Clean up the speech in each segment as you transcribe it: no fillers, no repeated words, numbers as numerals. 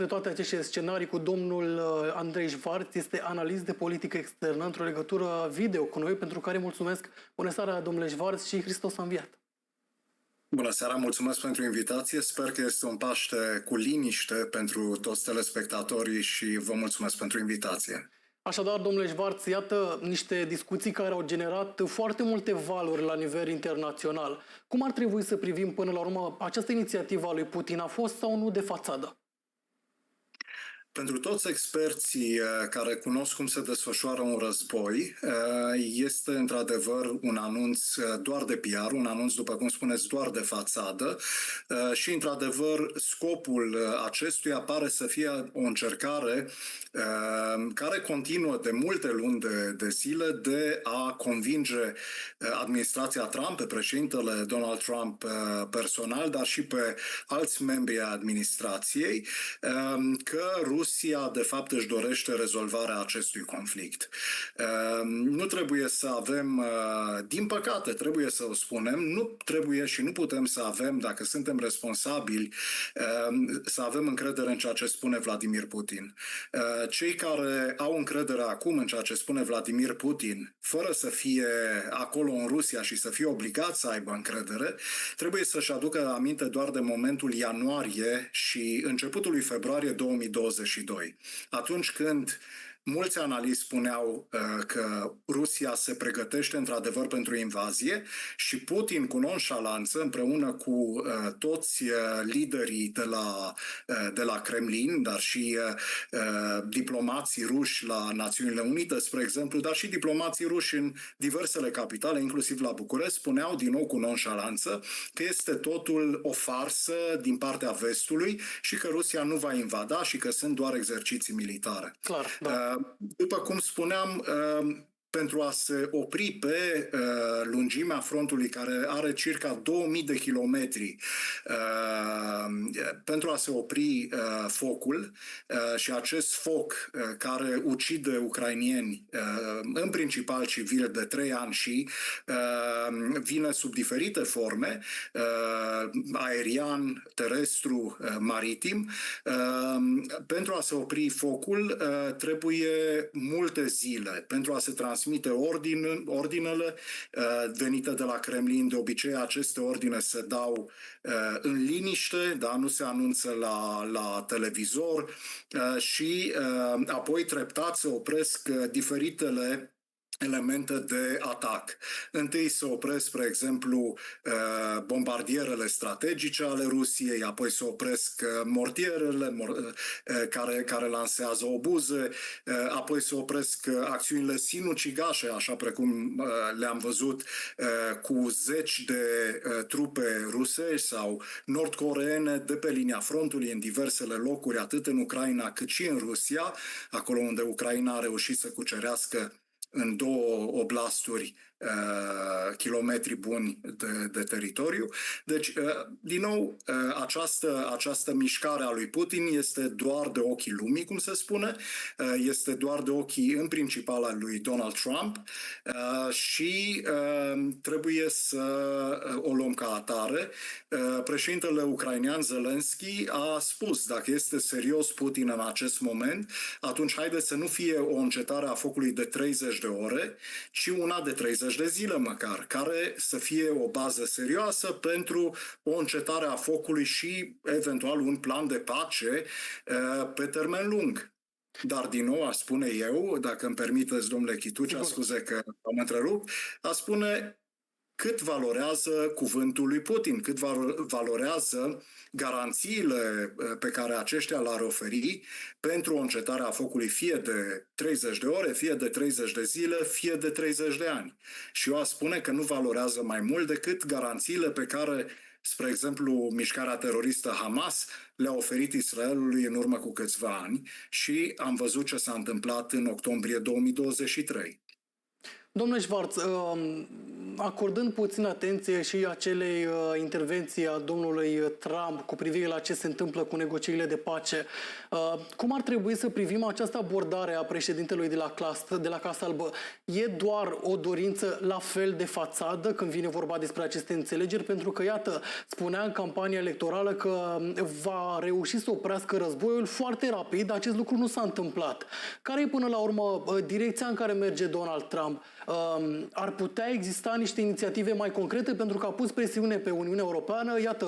de toate aceste scenarii cu domnul Andrei Schwarz, este analist de politică externă într-o legătură video cu noi, pentru care mulțumesc. Bună seara, domnule Schwarz, și Hristos a înviat! Bună seara, mulțumesc pentru invitație. Sper că este un Paște cu liniște pentru toți telespectatorii și vă mulțumesc pentru invitație. Așadar, domnule Schwarz, iată niște discuții care au generat foarte multe valuri la nivel internațional. Cum ar trebui să privim până la urmă această inițiativă a lui Putin? A fost sau nu de fațadă? Pentru toți experții care cunosc cum se desfășoară un război, este într-adevăr un anunț doar de PR, un anunț, după cum spuneți, doar de fațadă și, într-adevăr, scopul acestuia pare să fie o încercare care continuă de multe luni de zile de a convinge administrația Trump, pe președintele Donald Trump personal, dar și pe alți membri ai administrației, că Rusia, de fapt, își dorește rezolvarea acestui conflict. Nu trebuie să avem, din păcate, trebuie să o spunem, nu trebuie și nu putem să avem, dacă suntem responsabili, să avem încredere în ceea ce spune Vladimir Putin. Cei care au încredere acum în ceea ce spune Vladimir Putin, fără să fie acolo în Rusia și să fie obligați să aibă încredere, trebuie să-și aducă aminte doar de momentul ianuarie și începutul lui februarie 2022. Atunci când mulți analiști spuneau că Rusia se pregătește într-adevăr pentru invazie și Putin, cu nonșalanță, împreună cu toți liderii de la Kremlin, dar și diplomații ruși la Națiunile Unite, spre exemplu, dar și diplomații ruși în diversele capitale, inclusiv la București, spuneau din nou cu nonșalanță că este totul o farsă din partea vestului și că Rusia nu va invada și că sunt doar exerciții militare. Clar, da. După cum spuneam, pentru a se opri pe lungimea frontului, care are circa 2000 de kilometri, pentru a se opri focul și acest foc care ucide ucrainieni, în principal civili de 3 ani și vine sub diferite forme, aerian, terestru, maritim, pentru a se opri focul trebuie multe zile pentru a se transmite ordinele venite de la Kremlin. De obicei, aceste ordine se dau în liniște, da? Nu se anunță la televizor și apoi treptat se opresc diferitele elemente de atac. Întâi se opresc, spre exemplu, bombardierele strategice ale Rusiei, apoi se opresc mortierele care lansează obuze, apoi se opresc acțiunile sinucigașe, așa precum le-am văzut cu zeci de trupe rusești sau nord-coreene de pe linia frontului în diversele locuri, atât în Ucraina cât și în Rusia, acolo unde Ucraina a reușit să cucerească în 2 oblasturi kilometri buni de teritoriu. Deci, din nou, această mișcare a lui Putin este doar de ochii lumii, cum se spune, este doar de ochii, în principal, al lui Donald Trump și trebuie să o luăm ca atare. Președintele ucrainean Zelensky a spus, dacă este serios Putin în acest moment, atunci haideți să nu fie o încetare a focului de 30 de ore, ci una de 30 de zile măcar, care să fie o bază serioasă pentru o încetare a focului și eventual un plan de pace pe termen lung. Dar, din nou, aș spune eu, dacă îmi permiteți, domnule Chitucea, scuze că am întrerupt, aș spune cât valorează cuvântul lui Putin, cât valorează garanțiile pe care aceștia le-ar oferi pentru o încetare a focului fie de 30 de ore, fie de 30 de zile, fie de 30 de ani. Și eu aș spune că nu valorează mai mult decât garanțiile pe care, spre exemplu, mișcarea teroristă Hamas le-a oferit Israelului în urmă cu câțiva ani și am văzut ce s-a întâmplat în octombrie 2023. Domnule Schwarz, acordând puțin atenție și acelei intervenții a domnului Trump cu privire la ce se întâmplă cu negocierile de pace, cum ar trebui să privim această abordare a președintelui de la Casa Albă? E doar o dorință la fel de fațadă când vine vorba despre aceste înțelegeri? Pentru că, iată, spunea în campania electorală că va reuși să oprească războiul foarte rapid. Acest lucru nu s-a întâmplat. Care e până la urmă direcția în care merge Donald Trump? Ar putea exista niște inițiative mai concrete, pentru că a pus presiune pe Uniunea Europeană. Iată,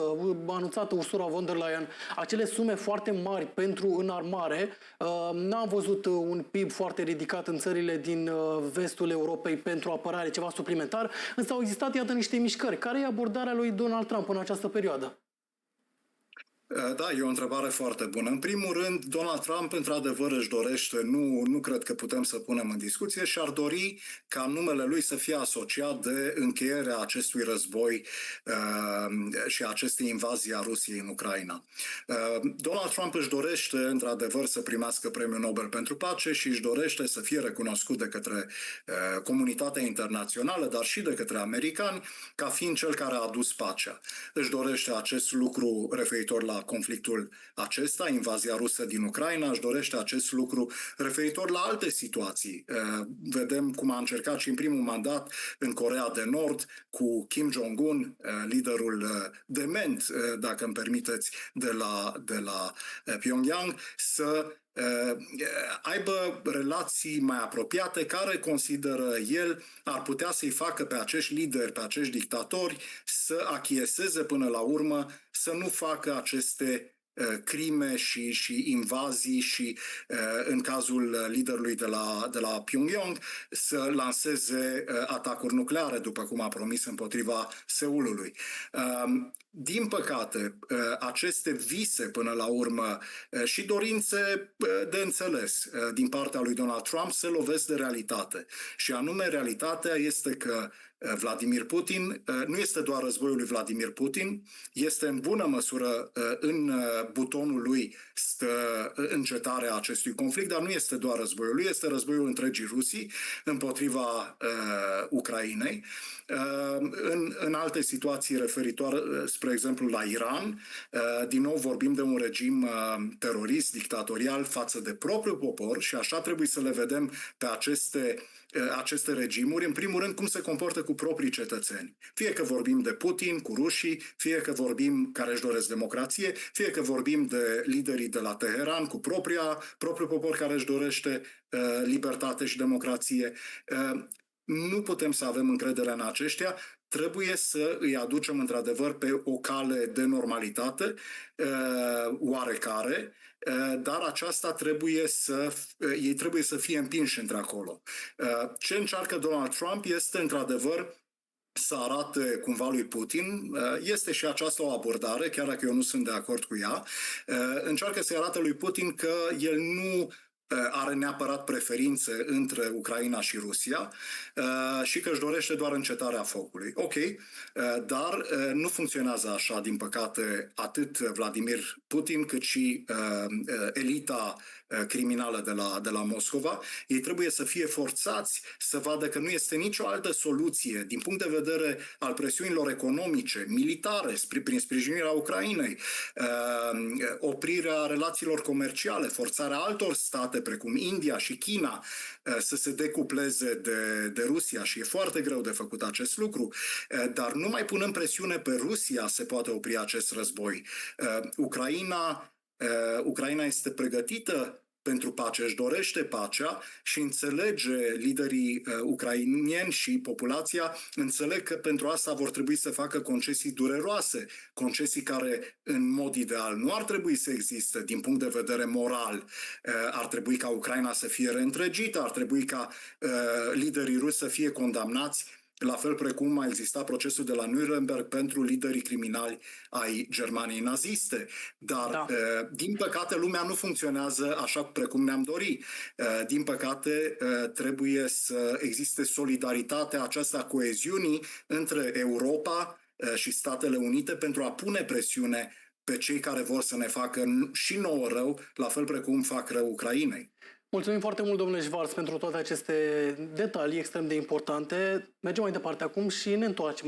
a anunțat Ursula von der Leyen acele sume foarte mari pentru înarmare. N-am văzut un PIB foarte ridicat în țările din vestul Europei pentru apărare, ceva suplimentar, însă au existat, iată, niște mișcări. Care e abordarea lui Donald Trump în această perioadă? Da, e o întrebare foarte bună. În primul rând, Donald Trump într-adevăr își dorește, nu cred că putem să punem în discuție, și ar dori ca numele lui să fie asociat de încheierea acestui război și acestei invazii a Rusiei în Ucraina. Donald Trump își dorește într-adevăr să primească Premiul Nobel pentru Pace și își dorește să fie recunoscut de către comunitatea internațională, dar și de către americani, ca fiind cel care a adus pacea. Își dorește acest lucru referitor la conflictul acesta, invazia rusă din Ucraina, își dorește acest lucru referitor la alte situații. Vedem cum a încercat și în primul mandat în Coreea de Nord cu Kim Jong-un, liderul dement, dacă îmi permiteți, de la Pyongyang, să aibă relații mai apropiate care, consideră el, ar putea să-i facă pe acești lideri, pe acești dictatori să achieseze până la urmă, să nu facă aceste crime și invazii și, în cazul liderului de la Pyongyang, să lanseze atacuri nucleare, după cum a promis, împotriva Seulului. Din păcate, aceste vise până la urmă și dorințe de înțeles din partea lui Donald Trump se lovesc de realitate. Și anume, realitatea este că Vladimir Putin nu este doar războiul lui Vladimir Putin, este în bună măsură în butonul lui stă încetarea acestui conflict, dar nu este doar războiul lui, este războiul întregii Rusii împotriva Ucrainei. În alte situații referitoare, spre exemplu, la Iran, din nou vorbim de un regim terorist, dictatorial față de propriul popor și așa trebuie să le vedem pe aceste regimuri, în primul rând, cum se comportă cu proprii cetățeni. Fie că vorbim de Putin cu rușii, fie că vorbim care își doresc democrație, fie că vorbim de liderii de la Teheran cu propriul popor care își dorește libertate și democrație. Nu putem să avem încredere în aceștia, trebuie să îi aducem într-adevăr pe o cale de normalitate oarecare, dar aceasta ei trebuie să fie împinși într-acolo. Ce încearcă Donald Trump este într-adevăr să arate cumva lui Putin, este și aceasta o abordare, chiar dacă eu nu sunt de acord cu ea, încearcă să-i arate lui Putin că el nu are neapărat preferințe între Ucraina și Rusia și că își dorește doar încetarea focului. Ok, dar nu funcționează așa, din păcate, atât Vladimir Putin cât și elita criminală de la Moscova. Ei trebuie să fie forțați să vadă că nu este nicio altă soluție din punct de vedere al presiunilor economice, militare, prin sprijinirea Ucrainei, oprirea relațiilor comerciale, forțarea altor state precum India și China să se decupleze de Rusia și e foarte greu de făcut acest lucru, dar numai punând presiune pe Rusia se poate opri acest război. Ucraina este pregătită pentru pace, își dorește pacea și înțelege liderii ucraineni și populația, înțeleg că pentru asta vor trebui să facă concesii dureroase, concesii care în mod ideal nu ar trebui să existe din punct de vedere moral. Ar trebui ca Ucraina să fie reîntregită, ar trebui ca liderii ruși să fie condamnați, la fel precum a existat procesul de la Nuremberg pentru liderii criminali ai Germaniei naziste. Dar, din păcate, lumea nu funcționează așa precum ne-am dori. Din păcate, trebuie să existe solidaritatea aceasta, coeziunii între Europa și Statele Unite pentru a pune presiune pe cei care vor să ne facă și nouă rău, la fel precum fac rău Ucrainei. Mulțumim foarte mult, domnule Schwarz, pentru toate aceste detalii extrem de importante. Mergem mai departe acum și ne întoarcem